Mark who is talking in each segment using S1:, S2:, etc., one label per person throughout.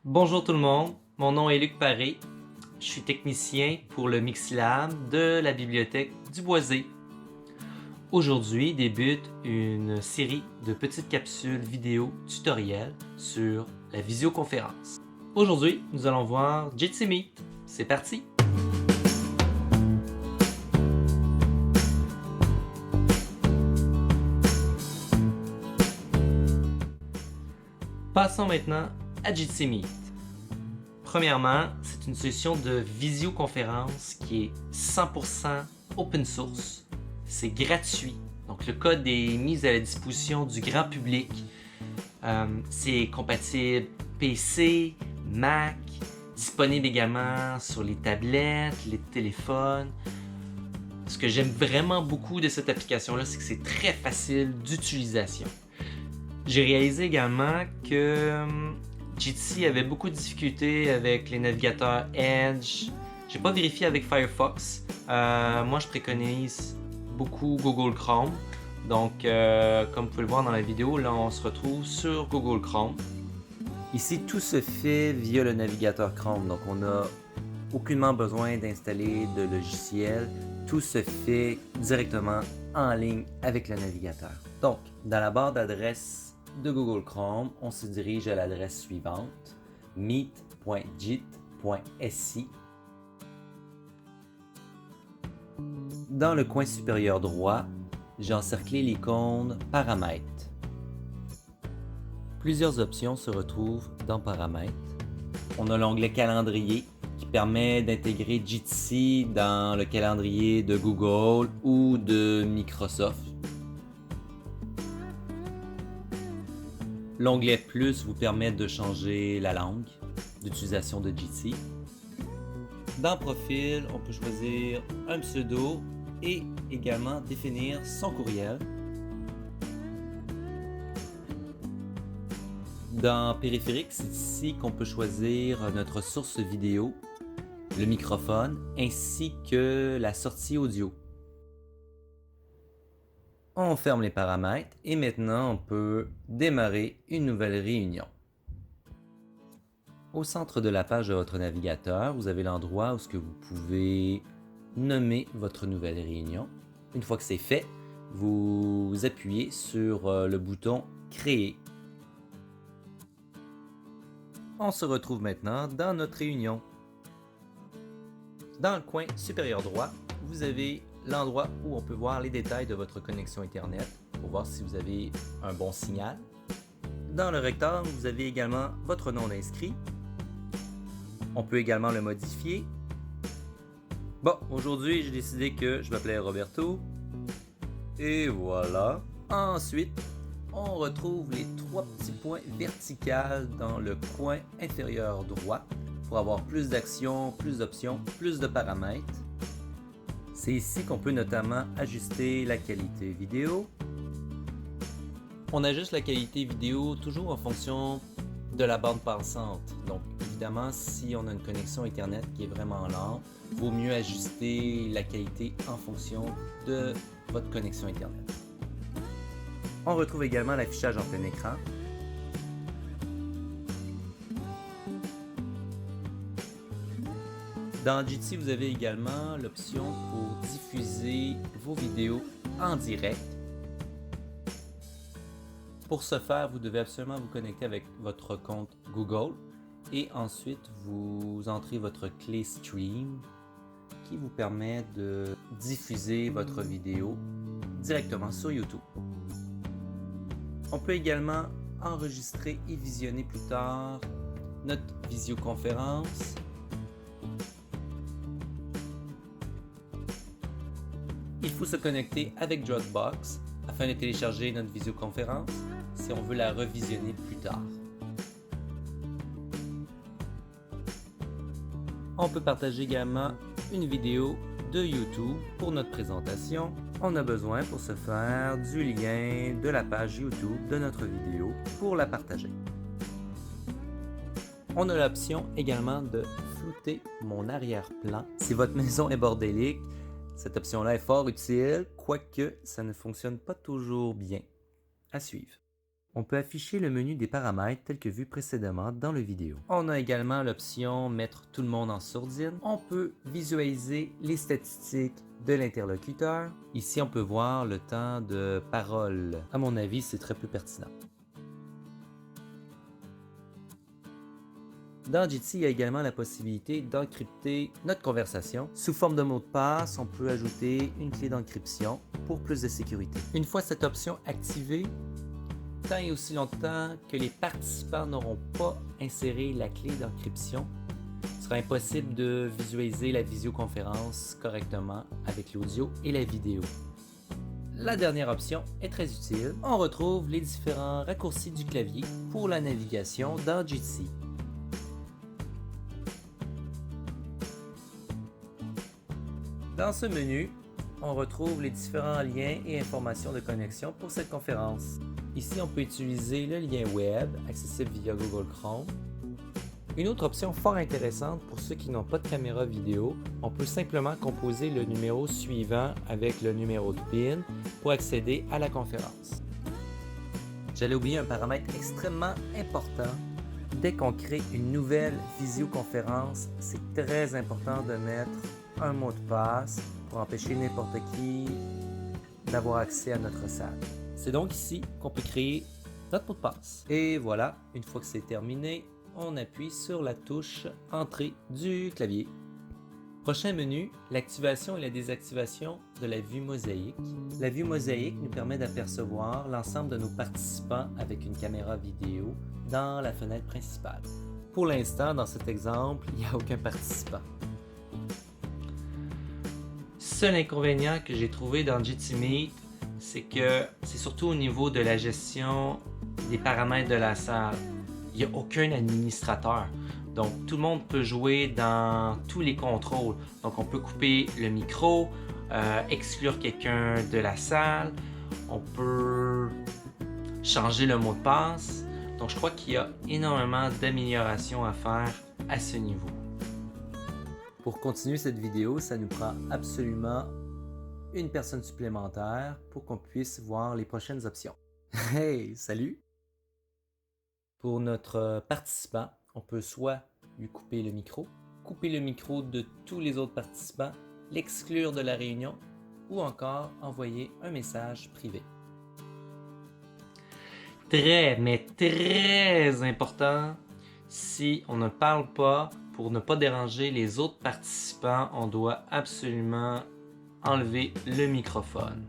S1: Bonjour tout le monde, mon nom est Luc Paré. Je suis technicien pour le Mixilab de la bibliothèque du Boisé. Aujourd'hui débute une série de petites capsules vidéo tutoriels sur la visioconférence. Aujourd'hui, nous allons voir Jitsi Meet. C'est parti! Passons maintenant à Jitsi Meet. Premièrement, c'est une solution de visioconférence qui est 100% open source. C'est gratuit. Donc le code est mis à la disposition du grand public. C'est compatible PC, Mac, disponible également sur les tablettes, les téléphones. Ce que j'aime vraiment beaucoup de cette application-là, c'est que c'est très facile d'utilisation. J'ai réalisé également que Jitsi avait beaucoup de difficultés avec les navigateurs Edge. J'ai pas vérifié avec Firefox. Moi, je préconise beaucoup Google Chrome. Donc, comme vous pouvez le voir dans la vidéo, là, on se retrouve sur Google Chrome.
S2: Ici, tout se fait via le navigateur Chrome. Donc, on n'a aucunement besoin d'installer de logiciel. Tout se fait directement en ligne avec le navigateur. Donc, dans la barre d'adresse de Google Chrome, on se dirige à l'adresse suivante, meet.jit.si. Dans le coin supérieur droit, j'ai encerclé l'icône Paramètres. Plusieurs options se retrouvent dans Paramètres. On a l'onglet Calendrier qui permet d'intégrer Jitsi dans le calendrier de Google ou de Microsoft. L'onglet Plus vous permet de changer la langue d'utilisation de Jitsi. Dans Profil, on peut choisir un pseudo et également définir son courriel. Dans Périphérique, c'est ici qu'on peut choisir notre source vidéo, le microphone ainsi que la sortie audio. On ferme les paramètres et maintenant on peut démarrer une nouvelle réunion. Au centre de la page de votre navigateur, vous avez l'endroit où vous pouvez nommer votre nouvelle réunion. Une fois que c'est fait, vous appuyez sur le bouton Créer. On se retrouve maintenant dans notre réunion. Dans le coin supérieur droit, vous avez l'endroit où on peut voir les détails de votre connexion Internet pour voir si vous avez un bon signal. Dans le rectangle, vous avez également votre nom d'inscrit. On peut également le modifier. Bon, aujourd'hui, j'ai décidé que je m'appelais Roberto. Et voilà. Ensuite, on retrouve les trois petits points verticaux dans le coin inférieur droit pour avoir plus d'actions, plus d'options, plus de paramètres. C'est ici qu'on peut notamment ajuster la qualité vidéo. On ajuste la qualité vidéo toujours en fonction de la bande passante. Donc évidemment, si on a une connexion Internet qui est vraiment lente, il vaut mieux ajuster la qualité en fonction de votre connexion Internet. On retrouve également l'affichage en plein écran. Dans Jitsi, vous avez également l'option pour diffuser vos vidéos en direct. Pour ce faire, vous devez absolument vous connecter avec votre compte Google et ensuite vous entrez votre clé Stream qui vous permet de diffuser votre vidéo directement sur YouTube. On peut également enregistrer et visionner plus tard notre visioconférence. Il faut se connecter avec Dropbox afin de télécharger notre visioconférence si on veut la revisionner plus tard. On peut partager également une vidéo de YouTube pour notre présentation. On a besoin pour ce faire du lien de la page YouTube de notre vidéo pour la partager. On a l'option également de flouter mon arrière-plan. Si votre maison est bordélique, cette option-là est fort utile, quoique ça ne fonctionne pas toujours bien. À suivre. On peut afficher le menu des paramètres tel que vu précédemment dans le vidéo. On a également l'option mettre tout le monde en sourdine. On peut visualiser les statistiques de l'interlocuteur. Ici, on peut voir le temps de parole. À mon avis, c'est très peu pertinent. Dans Jitsi, il y a également la possibilité d'encrypter notre conversation. Sous forme de mot de passe, on peut ajouter une clé d'encryption pour plus de sécurité. Une fois cette option activée, tant et aussi longtemps que les participants n'auront pas inséré la clé d'encryption, il sera impossible de visualiser la visioconférence correctement avec l'audio et la vidéo. La dernière option est très utile. On retrouve les différents raccourcis du clavier pour la navigation dans Jitsi. Dans ce menu, on retrouve les différents liens et informations de connexion pour cette conférence. Ici, on peut utiliser le lien web, accessible via Google Chrome. Une autre option fort intéressante pour ceux qui n'ont pas de caméra vidéo, on peut simplement composer le numéro suivant avec le numéro de PIN pour accéder à la conférence. J'allais oublier un paramètre extrêmement important. Dès qu'on crée une nouvelle visioconférence, c'est très important de mettre un mot de passe pour empêcher n'importe qui d'avoir accès à notre salle. C'est donc ici qu'on peut créer notre mot de passe. Et voilà, une fois que c'est terminé, on appuie sur la touche Entrée du clavier. Prochain menu, l'activation et la désactivation de la vue mosaïque. La vue mosaïque nous permet d'apercevoir l'ensemble de nos participants avec une caméra vidéo dans la fenêtre principale. Pour l'instant, dans cet exemple, il n'y a aucun participant.
S1: Seul inconvénient que j'ai trouvé dans Jitsi Meet, c'est que c'est surtout au niveau de la gestion des paramètres de la salle. Il n'y a aucun administrateur. Donc, tout le monde peut jouer dans tous les contrôles. Donc, on peut couper le micro, exclure quelqu'un de la salle. On peut changer le mot de passe. Donc, je crois qu'il y a énormément d'améliorations à faire à ce niveau.
S2: Pour continuer cette vidéo, ça nous prend absolument une personne supplémentaire pour qu'on puisse voir les prochaines options. Hey, salut! Pour notre participant, on peut soit lui couper le micro de tous les autres participants, l'exclure de la réunion ou encore envoyer un message privé.
S1: Très, mais très important, si on ne parle pas, pour ne pas déranger les autres participants, on doit absolument enlever le microphone.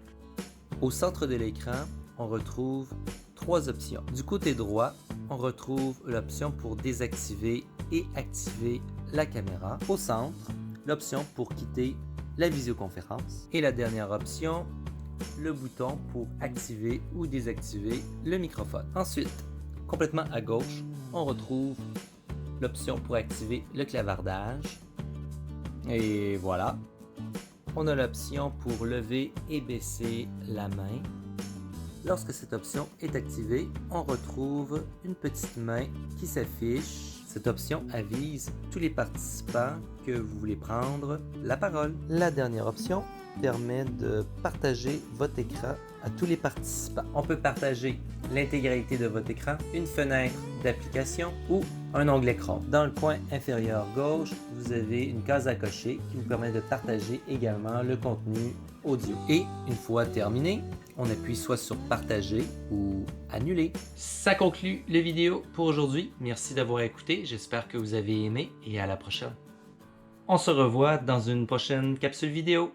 S2: Au centre de l'écran, on retrouve trois options. Du côté droit, on retrouve l'option pour désactiver et activer la caméra. Au centre, l'option pour quitter la visioconférence. Et la dernière option, le bouton pour activer ou désactiver le microphone. Ensuite, complètement à gauche, on retrouve l'option pour activer le clavardage. Et voilà. On a l'option pour lever et baisser la main. Lorsque cette option est activée, on retrouve une petite main qui s'affiche. Cette option avise tous les participants que vous voulez prendre la parole. La dernière option permet de partager votre écran à tous les participants. On peut partager l'intégralité de votre écran, une fenêtre d'application ou un onglet Chrome. Dans le coin inférieur gauche, vous avez une case à cocher qui vous permet de partager également le contenu audio. Et une fois terminé, on appuie soit sur partager ou annuler.
S1: Ça conclut la vidéo pour aujourd'hui. Merci d'avoir écouté. J'espère que vous avez aimé et à la prochaine. On se revoit dans une prochaine capsule vidéo.